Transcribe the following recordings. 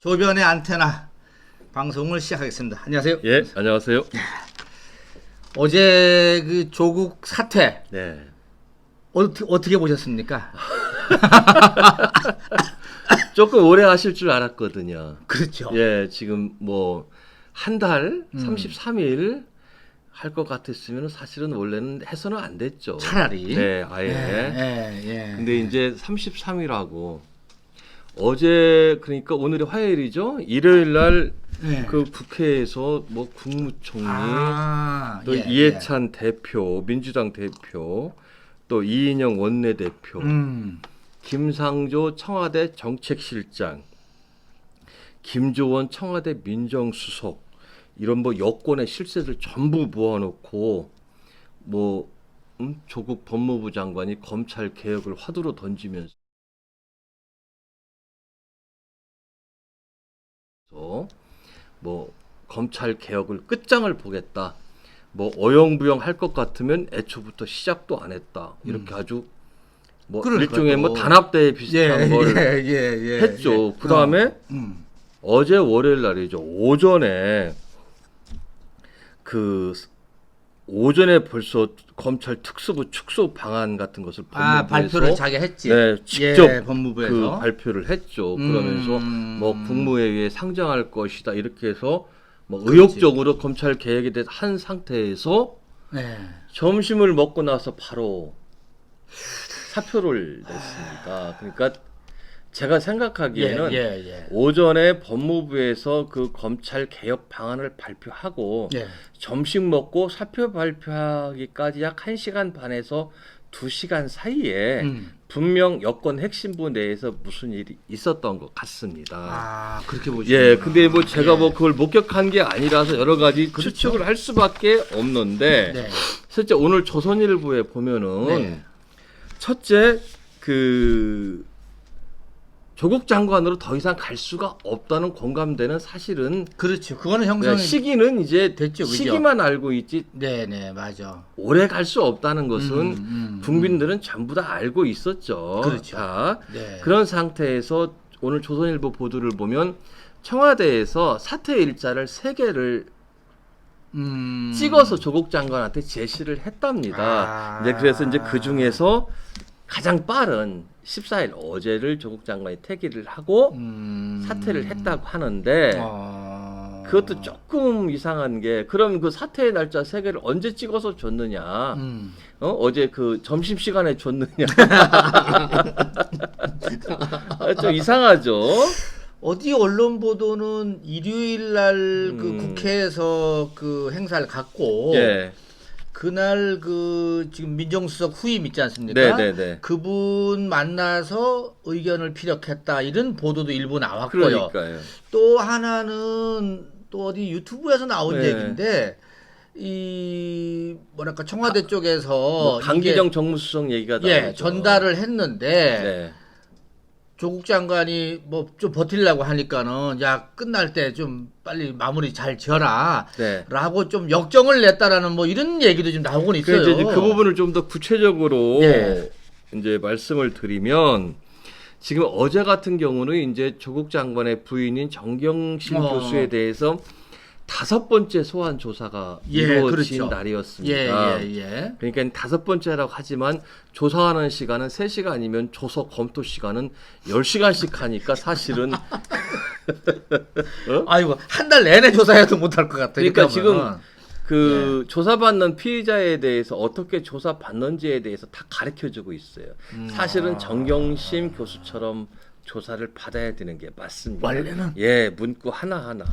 조변의 안테나 방송을 시작하겠습니다. 안녕하세요. 예, 안녕하세요. 어제 그 조국 사퇴 네. 어떻게 보셨습니까? 조금 오래 하실 줄 알았거든요. 그렇죠. 예, 지금 뭐 한 달, 33일 할 것 같았으면 사실은 원래는 해서는 안 됐죠. 차라리. 네, 아예. 예. 근데 이제 33일하고 어제 그러니까 오늘이 화요일이죠. 일요일 날 그 예. 국회에서 뭐 국무총리 또 예, 이해찬 대표, 민주당 대표, 또 이인영 원내대표, 김상조 청와대 정책실장, 김조원 청와대 민정수석 이런 뭐 여권의 실세를 전부 모아놓고 뭐 조국 법무부 장관이 검찰 개혁을 화두로 던지면서 뭐 검찰 개혁을 끝장을 보겠다. 뭐 어영부영 할 것 같으면 애초부터 시작도 안 했다. 이렇게 아주 뭐 그러니까 일종의 또. 뭐 단합대회 비슷한 걸 했죠. 그 다음에 어제 월요일 날이죠. 오전에 벌써 검찰 특수부 축소 방안 같은 것을 법무부에서 발표를 자기가 했지. 네, 직접 법무부에서 그 발표를 했죠. 그러면서 뭐 국무회의에 상정할 것이다 이렇게 해서 뭐 의욕적으로 검찰 개혁에 대해서 한 상태에서 네. 점심을 먹고 나서 바로 사표를 냈습니다. 그러니까 제가 생각하기에는 오전에 법무부에서 그 검찰 개혁 방안을 발표하고 점심 먹고 사표 발표하기까지 약 1시간 반에서 2시간 사이에 분명 여권 핵심부 내에서 무슨 일이 있었던 것 같습니다. 그렇게 보시면. 예, 근데 뭐 제가 뭐 그걸 목격한 게 아니라서 여러 가지 추측을 할 수밖에 없는데 실제 오늘 조선일보에 보면은 첫째 그 조국 장관으로 더 이상 갈 수가 없다는 공감대는 사실은 그렇죠. 그거는 형성이 시기는 이제 됐죠, 그죠? 시기만 알고 있지. 네네 맞아. 오래 갈 수 없다는 것은 국민들은 전부 다 알고 있었죠. 그렇죠. 자, 그런 상태에서 오늘 조선일보 보도를 보면 청와대에서 사퇴 일자를 3개를 찍어서 조국 장관한테 제시를 했답니다. 이제 그래서 이제 그 중에서 가장 빠른 14일 어제를 조국 장관이 퇴기를 하고 사퇴를 했다고 하는데 그것도 조금 이상한 게 그럼 그 사퇴의 날짜 3개를 언제 찍어서 줬느냐? 어제 그 점심 시간에 줬느냐? 좀 이상하죠. 어디 언론 보도는 일요일 날 그 국회에서 그 행사를 갖고 그날 그 지금 민정수석 후임 있지 않습니까? 그분 만나서 의견을 피력했다 이런 보도도 일부 나왔고요. 그러니까요. 또 하나는 또 어디 유튜브에서 나온 얘기인데 이 뭐랄까 청와대 쪽에서 뭐 강기정 정무수석 얘기가 나오죠. 전달을 했는데 조국 장관이 뭐 좀 버틸라고 하니까는 야 끝날 때 좀 빨리 마무리 잘 지어라 라고 좀 역정을 냈다라는 뭐 이런 얘기도 좀 나오곤 있어요. 이제 그 부분을 좀 더 구체적으로 이제 말씀을 드리면 지금 어제 같은 경우는 이제 조국 장관의 부인인 정경심 교수에 대해서 5번째 소환 조사가 이루어진 날이었습니다. 그러니까 5번째라고 하지만 조사하는 시간은 3시간이면 조서 검토 시간은 10시간씩 하니까 사실은 아이고 한 달 내내 조사해도 못할 것 같아요. 그러니까 지금 그 조사받는 피의자에 대해서 어떻게 조사받는지에 대해서 다 가르쳐주고 있어요. 사실은 정경심 교수처럼 조사를 받아야 되는 게 맞습니다. 원래는 문구 하나하나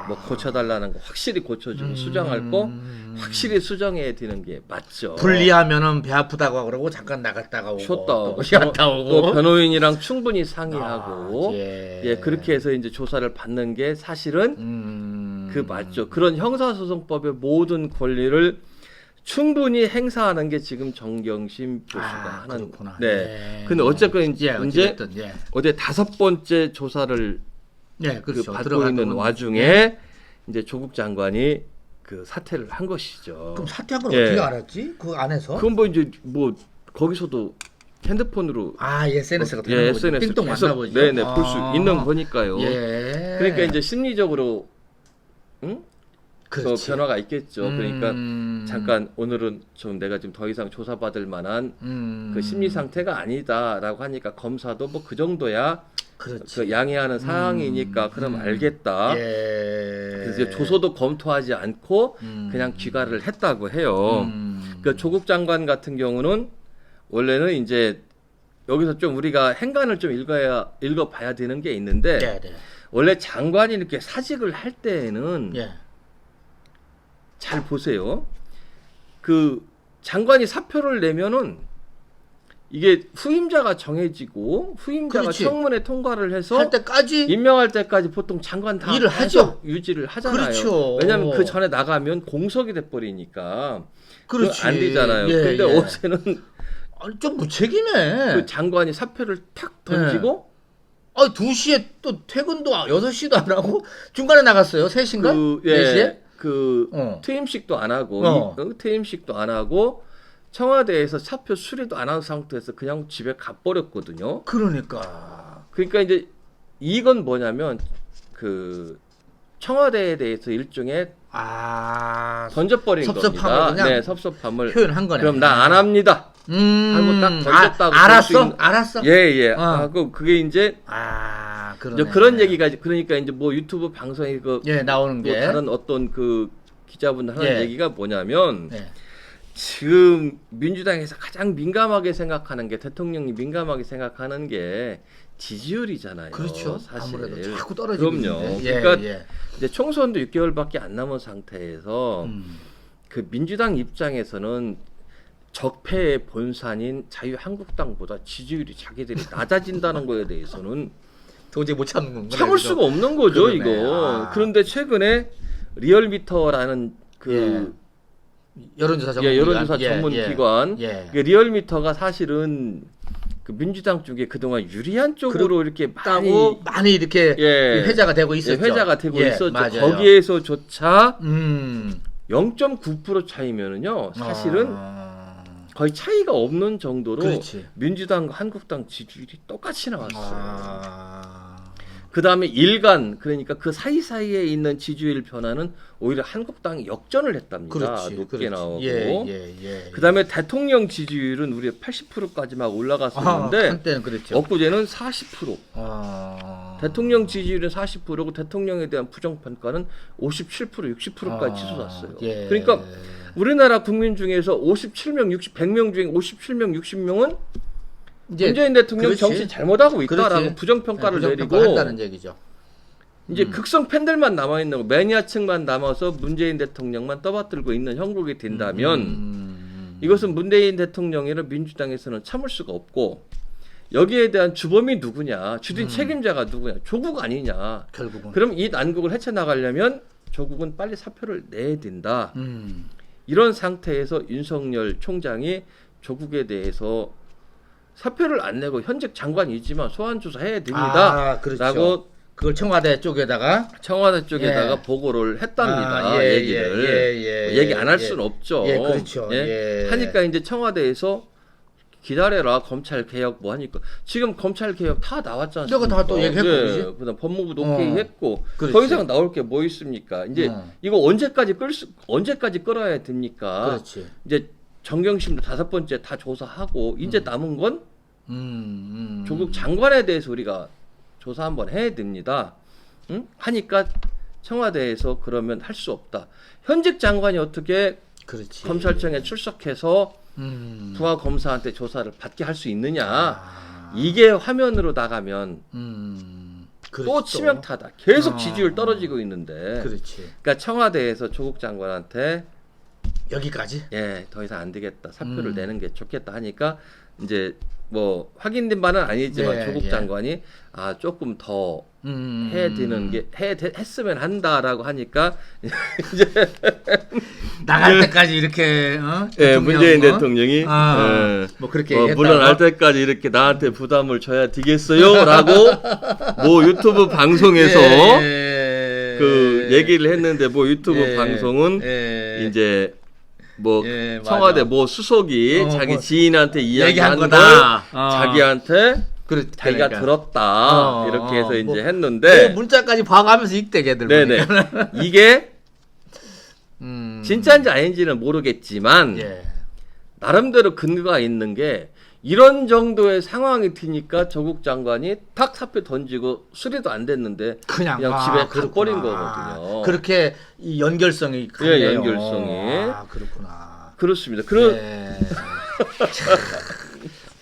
뭐 고쳐달라는 거 확실히 고쳐주고 수정할 거 확실히 수정해야 되는 게 맞죠. 분리하면은 배 아프다고 그러고 잠깐 나갔다가 오고 쉬었다 오고 또 변호인이랑 충분히 상의하고 그렇게 해서 이제 조사를 받는 게 사실은 그 맞죠. 그런 형사소송법의 모든 권리를 충분히 행사하는 게 지금 정경심 교수가 하는. 그렇구나. 근데 어쨌건 이제 어제 5번째 조사를 그 받고 있는 와중에 이제 조국 장관이 그 사퇴를 한 것이죠. 그럼 사퇴한 걸 어떻게 알았지? 그 안에서? 그건 뭐 이제 뭐 거기서도 핸드폰으로 SNS가 예, SNS 띵동 만나보죠. 네네 볼 수 있는 거니까요. 예. 그러니까 이제 심리적으로 그 그렇지. 변화가 있겠죠. 그러니까 잠깐 오늘은 좀 내가 지금 더 이상 조사받을 만한 그 심리 상태가 아니다라고 하니까 검사도 뭐 그 정도야 그렇지. 그 양해하는 사항이니까 그럼 알겠다. 예. 그래서 조서도 검토하지 않고 그냥 귀가를 했다고 해요. 그 조국 장관 같은 경우는 원래는 이제 여기서 좀 우리가 행간을 좀 읽어봐야 되는 게 있는데 네. 원래 장관이 이렇게 사직을 할 때에는 예. 잘 보세요. 그 장관이 사표를 내면은 이게 후임자가 정해지고 후임자가 그렇지. 청문회 통과를 해서 할 때까지 임명할 때까지 보통 장관 다 일을 하죠. 유지를 하잖아요. 그렇죠. 왜냐하면 그 전에 나가면 공석이 돼버리니까 그렇지. 안 되잖아요. 예, 근데 예. 어제는 아니, 좀 무책임해. 그 장관이 사표를 탁 던지고 2시에 또 퇴근도 6시도 안 하고 중간에 나갔어요. 3시인가? 4시에? 퇴임식도 안 하고 퇴임식도 안 하고 청와대에서 사표 수리도 안 한 상태에서 그냥 집에 가버렸거든요. 그러니까 이제 이건 뭐냐면 그 청와대에 대해서 일종의 던져버린 섭섭함을 겁니다. 네, 섭섭함을 표현한 거네. 그럼 나 안 합니다. 하고 딱 던졌다고. 알았어? 예. 하고 그게 이제 그러네. 그런 얘기가 그러니까 이제 뭐 유튜브 방송에 나오는 게 다른 어떤 그 기자분들 하는 얘기가 뭐냐면 예. 지금 민주당에서 가장 민감하게 생각하는 게 대통령이 민감하게 생각하는 게 지지율이잖아요. 그렇죠. 사실. 아무래도 자꾸 떨어지고 그럼요. 있는데. 그러니까 이제 총선도 6개월밖에 안 남은 상태에서 그 민주당 입장에서는 적폐의 본산인 자유한국당보다 지지율이 자기들이 낮아진다는 거에 대해서는 도저히 못 참는 건가요? 참을 수가 없는 거죠. 그러네. 이거. 그런데 최근에 리얼미터라는 그 여론조사 전문 기관 리얼미터가 사실은 그 민주당 쪽에 그동안 유리한 쪽으로 이렇게 많이 이렇게 회자가 되고 있었죠. 회자가 되고 있었죠. 맞아요. 거기에서조차 0.9% 차이면은요. 사실은 거의 차이가 없는 정도로 민주당과 한국당 지지율이 똑같이 나왔어요. 그 다음에 일간 그러니까 그 사이사이에 있는 지지율 변화는 오히려 한국당이 역전을 했답니다. 높게 나오고. 그 다음에 대통령 지지율은 우리 80%까지 막 올라갔었는데 한때는 그랬죠. 엊그제는 40%. 대통령 지지율은 40%고 대통령에 대한 부정평가는 57%, 60%까지 치솟았어요. 그러니까 우리나라 국민 중에서 100명 중에 57명, 60명은 문재인 대통령 정치 잘못하고 있다라고 부정평가를 내리고 한다는 얘기죠. 이제 극성 팬들만 남아있는 거 매니아층만 남아서 문재인 대통령만 떠받들고 있는 형국이 된다면 이것은 문재인 대통령이라 민주당에서는 참을 수가 없고 여기에 대한 주범이 누구냐 주된 책임자가 누구냐 조국 아니냐 결국은 그럼 이 난국을 헤쳐나가려면 조국은 빨리 사표를 내야 된다. 이런 상태에서 윤석열 총장이 조국에 대해서 사표를 안 내고 현직 장관이지만 소환 조사해야 됩니다. 라고 그걸 청와대 쪽에다가 보고를 했답니다. 얘기를 얘기 안 할 수는 없죠. 하니까 이제 청와대에서 기다려라 검찰 개혁 뭐 하니까 지금 검찰 개혁 다 나왔지 않습니까? 내가 다 또 얘기했고 그다음 법무부도 오케이 했고 더 이상 나올 게 뭐 있습니까? 이제 이거 언제까지 끌어야 됩니까? 이제 정경심도 5번째 다 조사하고 이제 남은 건 조국 장관에 대해서 우리가 조사 한번 해야 됩니다. 하니까 청와대에서 그러면 할 수 없다. 현직 장관이 어떻게 검찰청에 출석해서 부하 검사한테 조사를 받게 할 수 있느냐. 이게 화면으로 나가면 또 치명타다. 계속 지지율 떨어지고 있는데. 그러니까 청와대에서 조국 장관한테 여기까지? 더 이상 안 되겠다. 사표를 내는 게 좋겠다 하니까 이제 뭐 확인된 바는 아니지만 조국 장관이 조금 더 해야 되는 게 했으면 한다라고 하니까 이제 나갈 때까지 이렇게 문재인 대통령이 뭐 그렇게 물러날 때까지 이렇게 나한테 부담을 줘야 되겠어요라고 뭐 유튜브 방송에서 그 얘기를 했는데 뭐 유튜브 방송은 이제 뭐 예, 맞아. 청와대 뭐 수석이 자기 뭐 지인한테 얘기한 이야기한 걸 거다. 자기한테 자기가 그러니까. 들었다 이렇게 해서 뭐, 이제 했는데 문자까지 봐가면서 읽대 걔들. 네네 보니까. 이게 음. 진짜인지 아닌지는 모르겠지만 예. 나름대로 근거가 있는 게 이런 정도의 상황이 튀니까 조국 장관이 탁 사표 던지고 수리도 안 됐는데 그냥 집에 가버린 거거든요. 그렇게 이 연결성이 강해요. 예, 연결성이. 그렇구나. 그렇습니다. 네.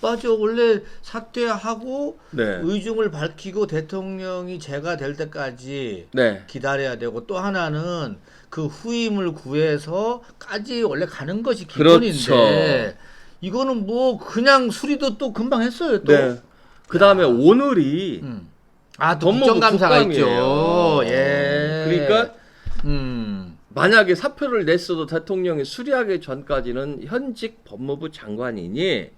맞아. 원래 사퇴하고 네. 의중을 밝히고 대통령이 제가 될 때까지 네. 기다려야 되고 또 하나는 그 후임을 구해서까지 원래 가는 것이 기본인데 그렇죠. 이거는 뭐 그냥 수리도 또 금방 했어요. 또. 네. 그다음에 오늘이 또 법무부 국정감사가 국감이에요. 있죠. 예. 그러니까 음. 만약에 사표를 냈어도 대통령이 수리하기 전까지는 현직 법무부 장관이니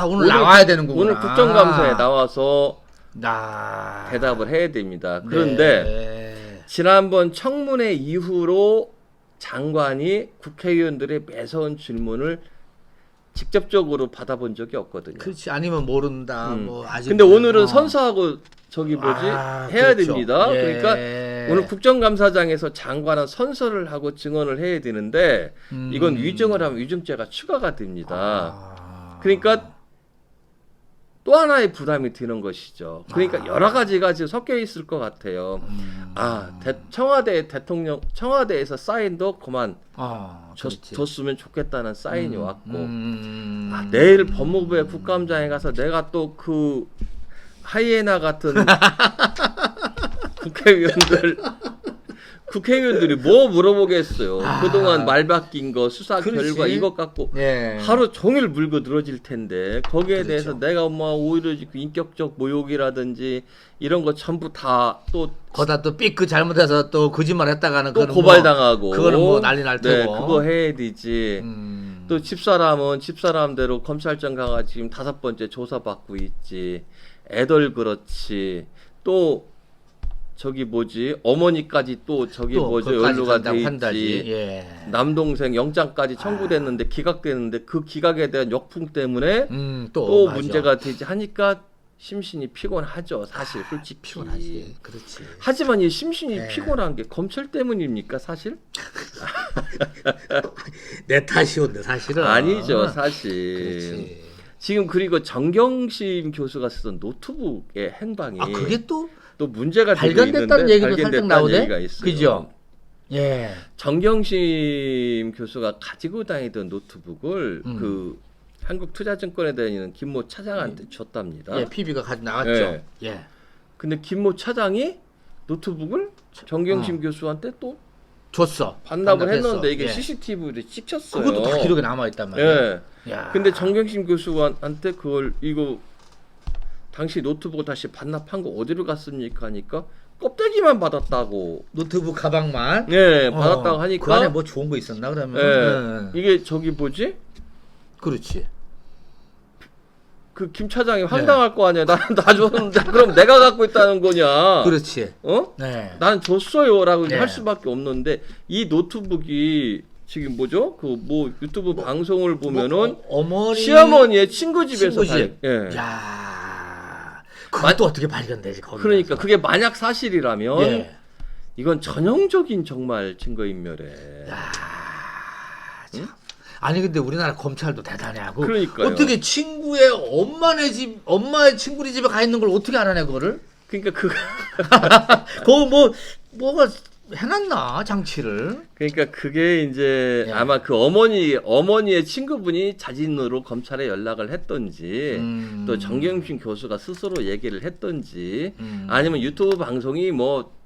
오늘 나와야 되는 거구나. 오늘 국정감사에 나와서 나 대답을 해야 됩니다. 그런데 네. 지난번 청문회 이후로 장관이 국회의원들의 매서운 질문을 직접적으로 받아본 적이 없거든요. 그렇지. 아니면 모른다. 뭐 아직. 근데 오늘은 선서하고 저기 해야 그렇죠. 됩니다. 예. 그러니까 오늘 국정감사장에서 장관은 선서를 하고 증언을 해야 되는데 이건 위증을 하면 위증죄가 추가가 됩니다. 그러니까 또 하나의 부담이 드는 것이죠. 그러니까 여러 가지가 지금 섞여 있을 것 같아요. 청와대에서 사인도 그만 줬으면 좋겠다는 사인이 왔고, 내일 법무부의 국감장에 가서 내가 또 그 하이에나 같은 국회의원들이 뭐 물어보겠어요. 그동안 말 바뀐 거, 수사 결과 이것 갖고 하루 종일 물고 늘어질 텐데 거기에 대해서 내가 뭐 오히려 그 인격적 모욕이라든지 이런 거 전부 다 또 거다 또 삐끗 잘못해서 또 거짓말 했다가는 또 고발당하고 그거는 뭐 난리 날 테고. 네, 그거 해야 되지. 또 집사람은 집사람대로 검찰청 가가 지금 5번째 조사받고 있지. 애들 그렇지. 또 저기 뭐지 어머니까지 또 저기 뭐죠 연루가 돼 있지. 예. 남동생 영장까지 청구됐는데 기각됐는데 그 기각에 대한 역풍 때문에 또 문제가 되지 하니까 심신이 피곤하죠. 사실 솔직히 피곤하지. 그렇지. 하지만 이 심신이 피곤한 게 검찰 때문입니까 사실? 내 탓이온데 사실은 아니죠 사실. 그렇지. 지금 그리고 정경심 교수가 쓰던 노트북의 행방이 그게 또 문제가 발견됐다는 얘기도 살짝 나오네. 그죠? 예. 정경심 교수가 가지고 다니던 노트북을 그 한국투자증권에 다니는 김모 차장한테 줬답니다. 예, PB가 가지고 나갔죠. 예. 예. 근데 김모 차장이 노트북을 정경심 교수한테 또 줬어. 반납을 했는데 이게 예. CCTV를 찍혔어요. 그것도 다 기록에 남아 있단 말이야. 예. 야. 근데 정경심 교수한테 그걸 이거 당시 노트북을 다시 반납한 거 어디로 갔습니까 하니까 껍데기만 받았다고. 노트북 가방만. 네, 받았다고 하니까 그 안에 뭐 좋은 거 있었나 그러면? 이게 저기 뭐지? 그렇지. 그 김 차장이 황당할 거 아니야. 나 줬는데 그럼 내가 갖고 있다는 거냐? 그렇지. 네. 난 줬어요라고 할 수밖에 없는데 이 노트북이 지금 뭐죠? 그 뭐 유튜브 방송을 보면은 어머니 시어머니의 친구 집에서 야. 그것도 어떻게 발견되지 거기? 그러니까 그게 만약 사실이라면 이건 전형적인 정말 증거인멸에. 참. 아니 근데 우리나라 검찰도 대단해하고 그러니까요. 어떻게 친구의 엄마의 친구네 집에 가 있는 걸 어떻게 알아내 그거를? 그러니까 그거 뭐가 해놨나 장치를? 그러니까 그게 이제 아마 그 어머니의 친구분이 자진으로 검찰에 연락을 했던지 또 정경심 교수가 스스로 얘기를 했던지 아니면 유튜브 방송이 뭐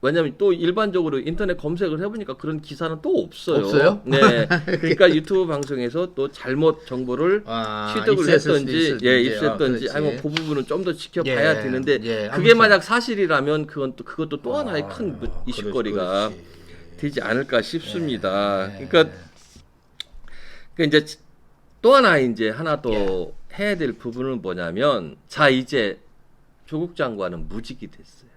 왜냐면 또 일반적으로 인터넷 검색을 해보니까 그런 기사는 또 없어요. 없어요? 네. 그러니까 유튜브 방송에서 또 잘못 정보를 취득을 했던지, 입수했던지, 아니면 그 부분은 좀 더 지켜봐야 되는데 그게 만약 사실이라면 그것도 또 하나의 큰 이슈거리가 되지 않을까 싶습니다. 그러니까 이제 또 하나 더 해야 될 부분은 뭐냐면, 자 이제 조국 장관은 무직이 됐어요.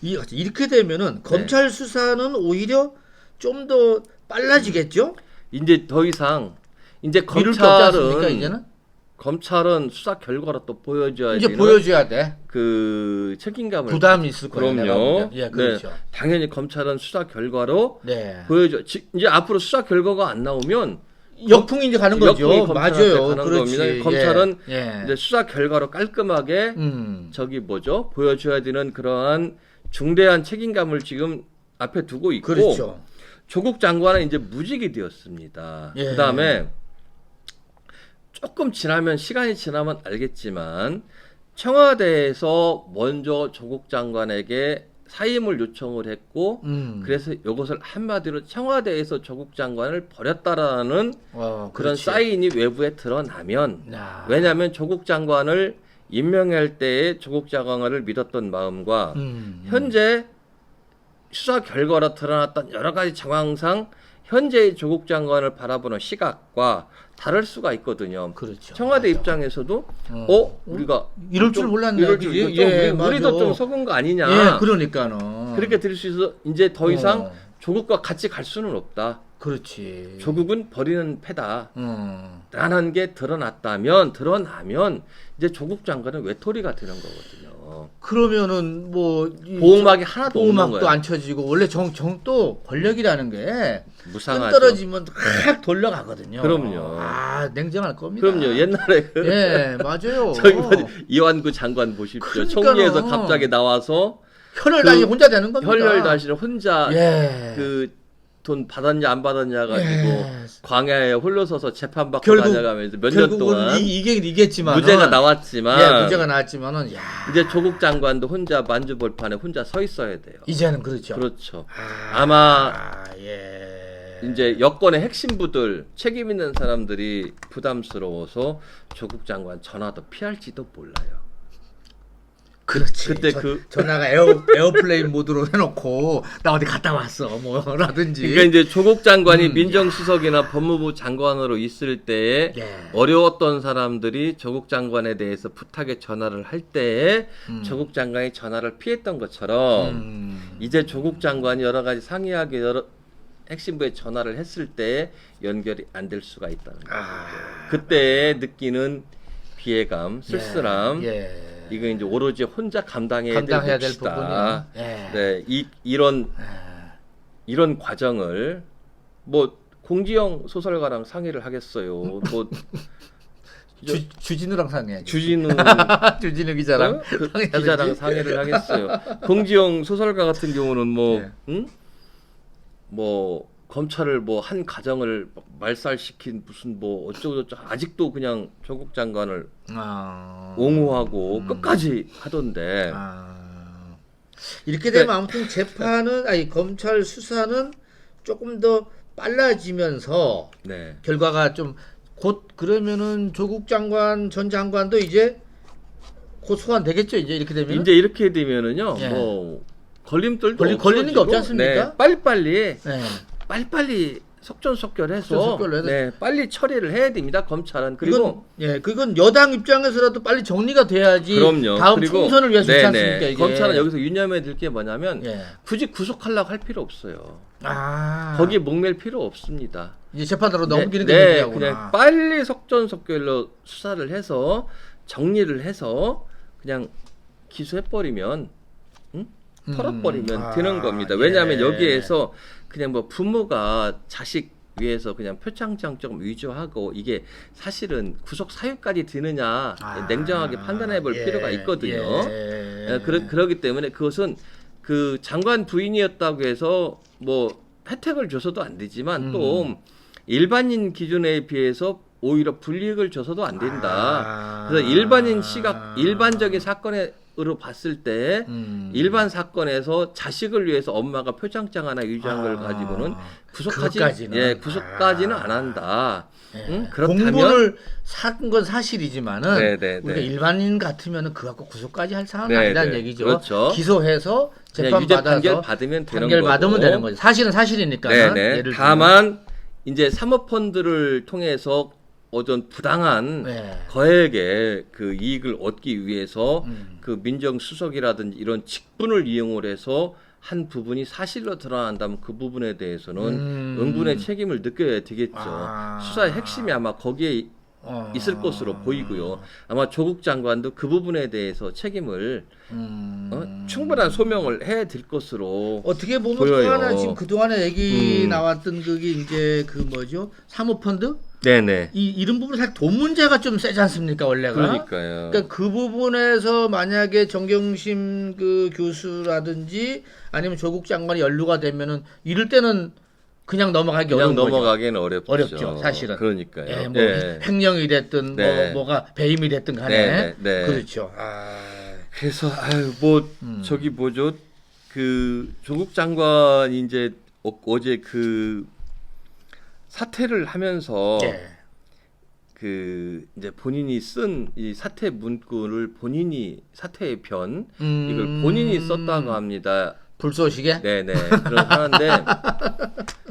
이렇게 되면은 검찰 수사는 오히려 좀 더 빨라지겠죠? 이제 더 이상 이제 미룰 게 없지 않습니까, 이제는? 검찰은 수사 결과로 또 보여줘야 이제 보여줘야 돼. 그 책임감을 부담이 있을 거예요. 그럼요. 예, 그렇죠. 네, 당연히 검찰은 수사 결과로 네. 보여줘. 이제 앞으로 수사 결과가 안 나오면 역풍이 이제 가는 거죠. 맞아요. 가는 그렇지. 겁니다. 검찰은 예. 이제 수사 결과로 깔끔하게 저기 뭐죠? 보여줘야 되는 그러한 중대한 책임감을 지금 앞에 두고 있고 그렇죠. 조국 장관은 이제 무직이 되었습니다. 예. 그다음에 조금 지나면 시간이 지나면 알겠지만 청와대에서 먼저 조국 장관에게 사임을 요청을 했고 그래서 이것을 한마디로 청와대에서 조국 장관을 버렸다라는 그런 그렇지. 사인이 외부에 드러나면 왜냐하면 조국 장관을 임명할 때에 조국 장관을 믿었던 마음과 현재 수사 결과로 드러났던 여러 가지 정황상 현재의 조국 장관을 바라보는 시각과 다를 수가 있거든요. 그렇죠. 청와대 입장에서도 우리가 이럴 줄 몰랐네. 이럴 줄 예, 우리도 좀 속은 거 아니냐. 예, 그러니까는 그렇게 들을 수 있어 이제 더 이상 조국과 같이 갈 수는 없다. 그렇지. 조국은 버리는 패다. 라는 게 드러나면 이제 조국 장관은 외톨이가 되는 거거든요. 그러면은 뭐 보호막이 하나도 없는 보호막도 거예요. 안 쳐지고 원래 정또 권력이라는 게 무상하죠. 떨어지면 확 돌려가거든요. 그럼요. 냉정할 겁니다. 그럼요. 옛날에 예, 맞아요. 저기 이완구 장관 보십시오. 그러니까요. 총리에서 갑자기 나와서 혈혈단이 혼자 되는 겁니다. 혈혈단신을 혼자 예. 그 돈 받았냐 안 받았냐 가지고 예. 광야에 홀로 서서 재판받고 결국- 다녀가면서 몇 년 동안 이기긴 이겼지만 무죄가 나왔지만 예, 무죄가 나왔지만은 이제 조국 장관도 혼자 만주벌판에 혼자 서 있어야 돼요. 이제는 그렇죠. 그렇죠. 아마 예. 이제 여권의 핵심부들 책임 있는 사람들이 부담스러워서 조국 장관 전화도 피할지도 몰라요. 그렇지. 그때 전화가 에어플레인 모드로 해놓고 나 어디 갔다 왔어 뭐라든지. 그러니까 이제 조국 장관이 민정수석이나 법무부 장관으로 있을 때에 예. 어려웠던 사람들이 조국 장관에 대해서 부탁에 전화를 할 때에 조국 장관이 전화를 피했던 것처럼 이제 조국 장관이 여러 가지 상이하게 여러 핵심부에 전화를 했을 때 연결이 안 될 수가 있다는 거예요. 그때 느끼는 피해감, 쓸쓸함. 예. 이거 이제 오로지 혼자 감당해야 될 몫이다. 예. 네, 이런 과정을 뭐 공지영 소설가랑 상의를 하겠어요. 뭐 주진우랑 상의해. 주진우 주진우 기자랑 기자랑 상의를 하겠어요. 공지영 소설가 같은 경우는 뭐 예. 뭐 검찰을 뭐 한 가정을 말살시킨 무슨 뭐 어쩌고저쩌고 아직도 그냥 조국 장관을 옹호하고 끝까지 하던데. 이렇게 되면 아무튼 재판은 검찰 수사는 조금 더 빨라지면서 네. 결과가 좀 곧 그러면은 조국 장관 전 장관도 이제 곧 소환되겠죠. 이제 이렇게 되면 이제 이렇게 되면은요. 예. 뭐 걸림돌도 걸리는 게 없지 없어지고, 않습니까? 네, 네. 빨리빨리 속전속결해서 속전속결로 해서 네, 빨리 처리를 해야 됩니다. 검찰은. 그리고 그건 여당 입장에서라도 빨리 정리가 돼야지. 그럼요. 다음 그리고 총선을 위해서 좋지 않습니까? 이게. 검찰은 여기서 유념해야 될 게 뭐냐면 예. 굳이 구속하려고 할 필요 없어요. 아. 거기에 목맬 필요 없습니다. 이제 재판으로 넘기는 게 네, 문제구나. 그냥 빨리 속전속결로 수사를 해서 정리를 해서 그냥 기소해버리면 털어버리면 되는 겁니다. 왜냐하면 예. 여기에서 그냥 뭐 부모가 자식 위해서 그냥 표창장 위조하고 이게 사실은 구속 사유까지 드느냐 냉정하게 판단해볼 필요가 있거든요. 그러기 때문에 그것은 그 장관 부인이었다고 해서 뭐 혜택을 줘서도 안 되지만 또 일반인 기준에 비해서 오히려 불이익을 줘서도 안 된다. 그래서 일반인 시각, 일반적인 사건으로 봤을 때 일반 사건에서 자식을 위해서 엄마가 표창장 하나 위조한 걸 가지고는 구속까지는 안 한다. 그렇다면 공무원을 산 건 사실이지만은 네네네. 우리가 일반인 같으면 그 갖고 구속까지 할 상황은 네네. 아니라는 얘기죠. 그렇죠. 기소해서 재판 유죄 받아서 판결 받으면 되는 판결 거고. 받으면 되는 거죠. 사실은 사실이니까. 네네. 예를 들면. 다만 이제 사모펀드를 통해서 어떤 부당한 네. 거액의 그 이익을 얻기 위해서 그 민정수석이라든지 이런 직분을 이용을 해서 한 부분이 사실로 드러난다면 그 부분에 대해서는 응분의 책임을 느껴야 되겠죠. 수사의 핵심이 아마 거기에 있을 것으로 보이고요. 아마 조국 장관도 그 부분에 대해서 책임을 충분한 소명을 해야 될 것으로 어떻게 보면 보여요. 또 하나 지금 그동안에 얘기 나왔던 그게 이제 그 뭐죠? 사모펀드? 네네. 이런 부분 사실 돈 문제가 좀 세지 않습니까 원래가? 그러니까요. 그러니까 그 부분에서 만약에 정경심 그 교수라든지 아니면 조국 장관이 연루가 되면은 이럴 때는 그냥 넘어가기 그냥 어려운 거죠. 넘어가기는 어렵죠. 사실은. 그러니까요. 예, 뭐 예. 횡령이 됐든 네. 뭐가 배임이 됐든 간에 네, 네. 그렇죠. 그래서 저기 뭐죠? 그 조국 장관이 이제 어제 그 사퇴를 하면서 예. 그 이제 본인이 쓴 이 사퇴 문구를 본인이 사퇴의 편 이걸 본인이 썼다고 합니다. 불쏘시개? 네네. 그런데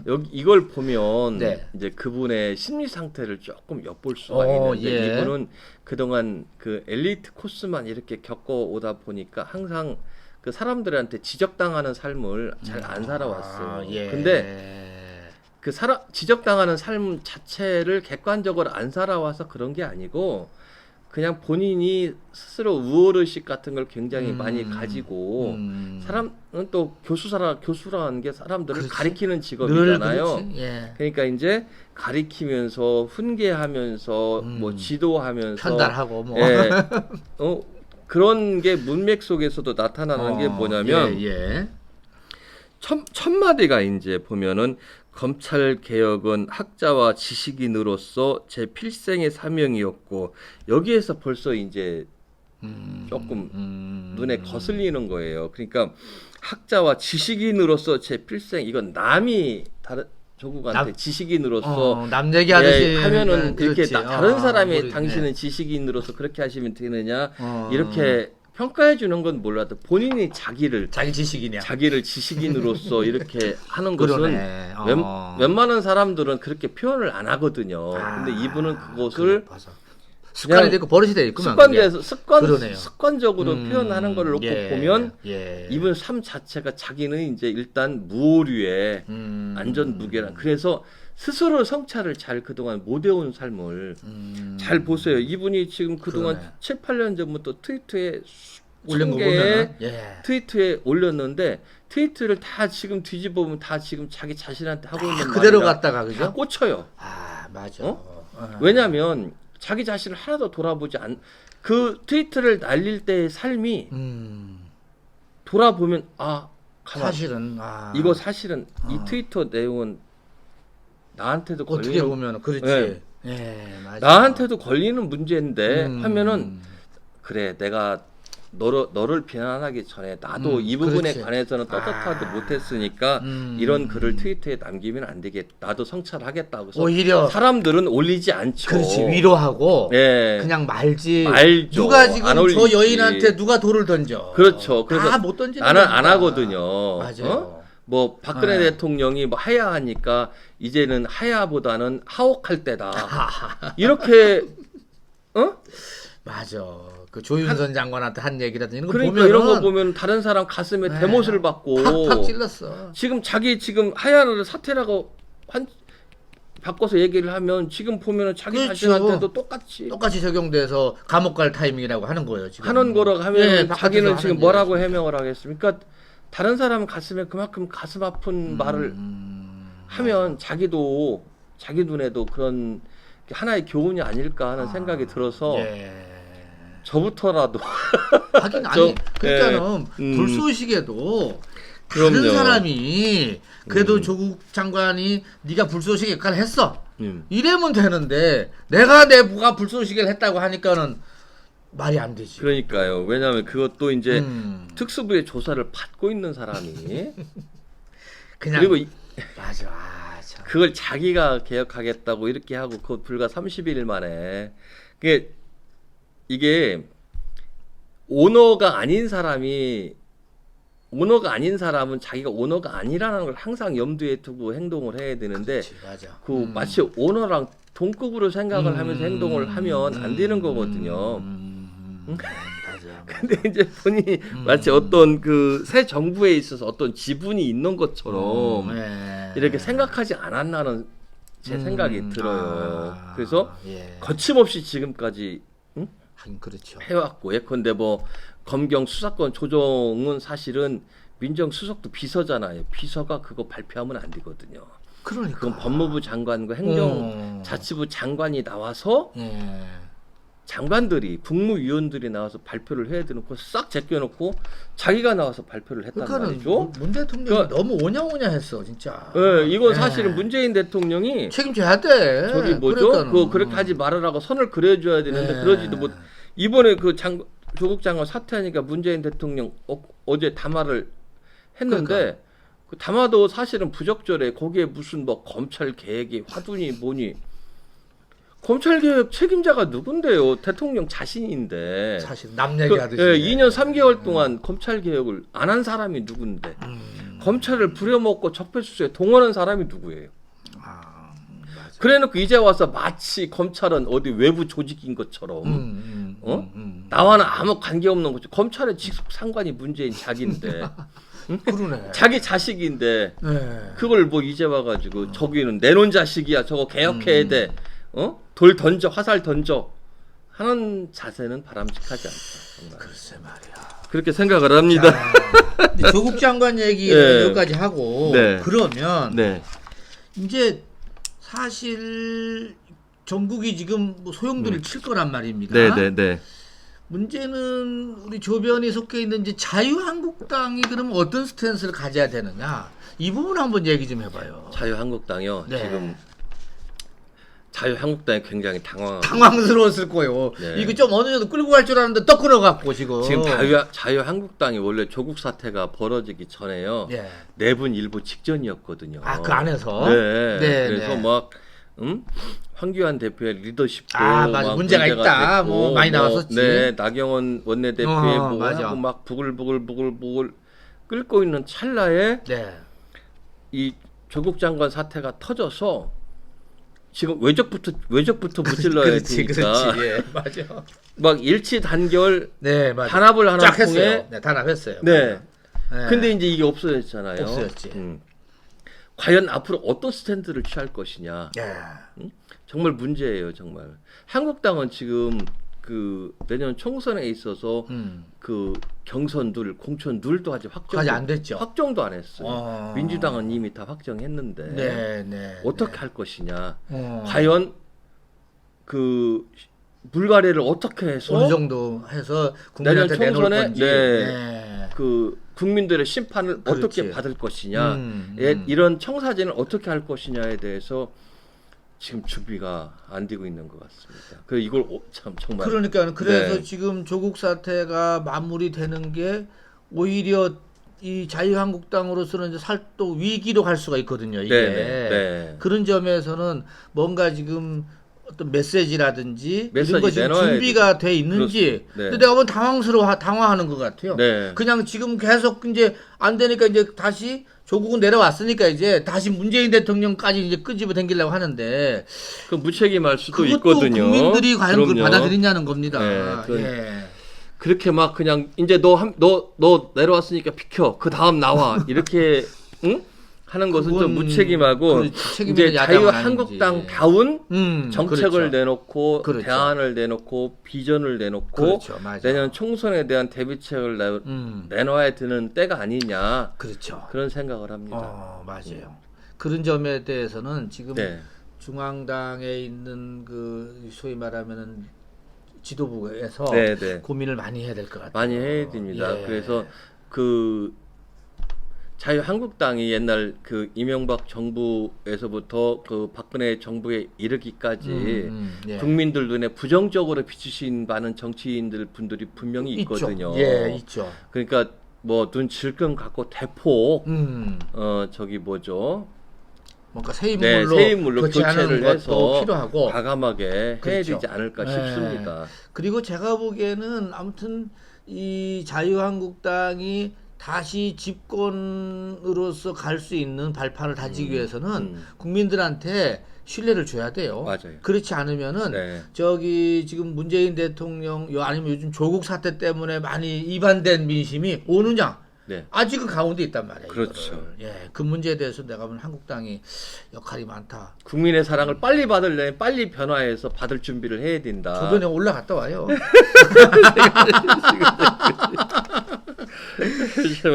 여기 이걸 보면 네. 이제 그분의 심리 상태를 조금 엿볼 수가 있는데 예. 이분은 그동안 그 엘리트 코스만 이렇게 겪어오다 보니까 항상 그 사람들한테 지적당하는 삶을 잘 안 살아왔어요. 예. 근데 그 지적당하는 삶 자체를 객관적으로 안 살아와서 그런 게 아니고 그냥 본인이 스스로 우월의식 같은 걸 굉장히 많이 가지고 사람은 또 교수라는 게 사람들을 그렇지. 가리키는 직업이잖아요. 늘 그렇지. 그러니까 이제 가리키면서 훈계하면서 뭐 지도하면서 편달하고 뭐 예, 그런 게 문맥 속에서도 나타나는 게 뭐냐면 첫 마디가 이제 보면은 검찰 개혁은 학자와 지식인으로서 제 필생의 사명이었고 여기에서 벌써 이제 조금 눈에 거슬리는 거예요. 그러니까 학자와 지식인으로서 제 필생 이건 남이 조국한테 지식인으로서 남 얘기하듯이 하면은 이렇게 그렇지. 다른 사람이 당신은 지식인으로서 그렇게 하시면 되느냐 이렇게 평가해 주는 건 몰라도 본인이 자기 지식인이야. 자기를 지식인으로서 이렇게 하는 것은 웬만한 사람들은 그렇게 표현을 안 하거든요. 근데 이분은 그것을 습관이 되고 버릇이 돼 있구만. 습관적으로 표현하는 걸 놓고 보면 이분 삶 자체가 자기는 이제 일단 무오류의 안전무게라. 그래서 스스로 성찰을 잘 그동안 못 해온 삶을 잘 보세요. 이분이 지금 그동안 7, 8년 전부터 트위터에 올린 거 보면은 트위터에 올렸는데 트위터를 다 지금 뒤집어보면 다 지금 자기 자신한테 하고 있는 그대로 갔다가 그죠? 다 꽂혀요. 맞아. 왜냐하면 자기 자신을 하나도 돌아보지 그 트위터를 날릴 때의 삶이 돌아보면 사실은 이거 사실은 이 트위터 내용은 나한테도 어떻게 보면 그렇지. 맞아. 나한테도 걸리는 문제인데 하면은 그래 내가 너를 비난하기 전에 나도 이 부분에 관해서는 떳떳하게 못했으니까 이런 글을 트위터에 남기면 안 되겠다. 나도 성찰하겠다고 해서 오히려 사람들은 올리지 않죠. 그렇지. 위로하고 그냥 말죠. 누가 지금 저 여인한테 누가 돌을 던져. 그렇죠. 그래서 못 던지는 나는 안 하거든요. 맞아요. 뭐 박근혜 대통령이 뭐 하야하니까 이제는 하야보다는 하옥할 때다. 이렇게 맞아. 그 조윤선 장관한테 한 얘기라든지 이런 거 그러니까 보면 이런 거 보면 다른 사람 가슴에 대못을 받고 팍팍 찔렀어. 지금 자기 지금 하야를 사퇴라고 바꿔서 얘기를 하면 지금 보면은 자기 자신한테도 똑같이 적용돼서 감옥 갈 타이밍이라고 하는 거예요. 지금 하는 거라고 하면 자기는 지금 뭐라고 해명을 하겠습니까? 다른 사람 가슴에 그만큼 가슴 아픈 말을 하면 자기도 자기 눈에도 그런 하나의 교훈이 아닐까 하는 생각이 들어서 저부터라도 하긴 그러니까는 불쏘시개도 다른 사람이 그래도 조국 장관이 네가 불쏘시개 역할을 했어 이래면 되는데 내가 내부가 불쏘시개를 했다고 하니까는 말이 안 되지. 그러니까요. 왜냐하면 그것도 이제 특수부의 조사를 받고 있는 사람이 그냥 그리고 맞아. 그걸 자기가 개혁하겠다고 이렇게 하고 그 불과 30일 만에 이게 오너가 아닌 사람은 자기가 오너가 아니라는 걸 항상 염두에 두고 행동을 해야 되는데 마치 오너랑 동급으로 생각을 하면서 행동을 하면 안 되는 거거든요. 맞아. 근데 이제 본인이 마치 어떤 그 새 정부에 있어서 어떤 지분이 있는 것처럼 이렇게 생각하지 않았나는 제 생각이 들어요. 그래서 거침없이 지금까지 그렇죠. 해왔고, 예컨대 뭐 검경 수사권 조정은 사실은 민정수석도 비서잖아요. 비서가 그거 발표하면 안 되거든요. 그러니까. 그건 법무부 장관과 행정자치부 장관이 나와서 장관들이 국무위원들이 나와서 발표를 해야 되는 거 싹 제껴놓고 자기가 나와서 발표를 했단 말이죠. 문 대통령이 그러니까, 너무 오냐오냐했어 진짜. 네, 이건 사실은 문재인 대통령이 책임져야 돼. 저기 뭐죠? 그 그렇게 하지 말으라고 선을 그려줘야 되는데 그러지도 못. 이번에 그 조국 장관 사퇴하니까 문재인 대통령 어제 담화를 했는데 그러니까. 그 담화도 사실은 부적절해. 거기에 무슨 뭐 검찰 개혁이 화두니 뭐니. 검찰 개혁 책임자가 누군데요? 대통령 자신인데. 사실 남 얘기하듯이. 2년 3개월 동안 검찰 개혁을 안 한 사람이 누군데. 검찰을 부려먹고 적폐수사에 동원한 사람이 누구예요? 그래놓고 이제 와서 마치 검찰은 어디 외부 조직인 것처럼 나와는 아무 관계없는 거죠. 검찰의 직속 상관이 문재인 자기인데. 그러네. 자기 자식인데 그걸 뭐 이제 와가지고 저기는 내놓은 자식이야. 저거 개혁해야 돼. 돌 던져, 화살 던져 하는 자세는 바람직하지 않다. 정말. 글쎄 말이야. 그렇게 생각을 합니다. 자, 조국 장관 얘기를 여기까지 하고 그러면 이제 사실 전국이 지금 뭐 소용돌이를 칠 거란 말입니다. 문제는 우리 조변이 속해 있는 이제 자유한국당이 그러면 어떤 스탠스를 가져야 되느냐 이 부분 한번 얘기 좀 해봐요. 자유한국당이요. 지금 자유한국당이 굉장히 당황스러웠을 거예요. 이거 좀 어느 정도 끌고 갈 줄 알았는데 떡 끊어갖고 지금 자유한국당이 원래 조국 사태가 벌어지기 전에요. 내분 일부 직전이었거든요. 그 안에서. 그래서 막 황교안 대표의 리더십도 맞아. 문제가 있다. 됐고, 뭐 많이 나왔었지. 나경원 원내대표의 하고 막 부글부글 끓고 있는 찰나에 이 조국 장관 사태가 터져서 지금 외적부터 무찔러야 되니까. 맞아. 막 일치 단결 단합을 하나 통해 단합했어요. 근데 이제 이게 없어졌잖아요. 없어졌지. 과연 앞으로 어떤 스탠드를 취할 것이냐. 정말 문제예요, 정말. 한국당은 지금 그 내년 총선에 있어서 그 경선들, 공천들도 아직 안 됐죠. 확정도 안 했어요. 민주당은 이미 다 확정했는데 어떻게 할 것이냐. 과연 그 물갈이를 어떻게 해서 어느 정도 해서 국민한테 내년 총선에 내놓을 건지. 그 국민들의 심판을 어떻게 받을 것이냐. 이런 청사진을 어떻게 할 것이냐에 대해서 지금 준비가 안 되고 있는 것 같습니다. 그 이걸 참 정말 그러니까 그래서 지금 조국 사태가 마무리되는 게 오히려 이 자유한국당으로서는 이제 살또 위기로 갈 수가 있거든요. 이게 그런 점에서는 뭔가 지금 어떤 메시지라든지 이런 것이 준비가 돼 있는지. 근데 내가 보면 당황하는 것 같아요. 그냥 지금 계속 이제 안 되니까 이제 다시 조국은 내려왔으니까 이제 다시 문재인 대통령까지 이제 끄집어 당기려고 하는데 그 무책임할 수도 있거든요. 국민들이 과연 그걸 받아들이냐는 겁니다. 그렇게 막 그냥 이제 너 내려왔으니까 비켜. 그 다음 나와. 이렇게 하는 것은 좀 무책임하고 이제 자유한국당다운 정책을 내놓고 대안을 내놓고 비전을 내놓고 내년 총선에 대한 대비책을 내놔야 되는 때가 아니냐 그런 생각을 합니다. 맞아요. 그런 점에 대해서는 지금 중앙당에 있는 그 소위 말하면은 지도부에서 고민을 많이 해야 될 것 같아요. 많이 해야 됩니다. 그래서 그 자유한국당이 옛날 그 이명박 정부에서부터 그 박근혜 정부에 이르기까지 국민들 눈에 부정적으로 비추신 많은 정치인들 분들이 분명히 있거든요. 있죠. 그러니까 뭐 눈 질끈 갖고 대폭 저기 뭐죠? 뭔가 새 인물로 교체를 해서 필요하고 과감하게 해야 되지 않을까 싶습니다. 그리고 제가 보기에는 아무튼 이 자유한국당이 다시 집권으로서 갈 수 있는 발판을 다지기 위해서는 국민들한테 신뢰를 줘야 돼요. 맞아요. 그렇지 않으면은 네. 저기 지금 문재인 대통령 아니면 요즘 조국 사태 때문에 많이 이반된 민심이 오느냐? 네. 아직은 가운데 있단 말이에요. 그렇죠. 이거를. 예, 그 문제에 대해서 내가 보면 한국당이 역할이 많다. 국민의 사랑을 빨리 받으려면 빨리 변화해서 받을 준비를 해야 된다. 조변에 올라갔다 와요.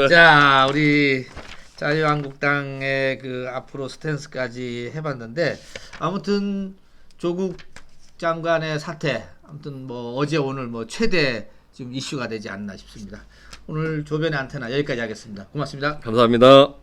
자, 우리 자유한국당의 그 앞으로 스탠스까지 해봤는데 아무튼 조국 장관의 사태, 아무튼 뭐 어제 오늘 뭐 최대 지금 이슈가 되지 않나 싶습니다. 오늘 조변의 안테나 여기까지 하겠습니다. 고맙습니다. 감사합니다.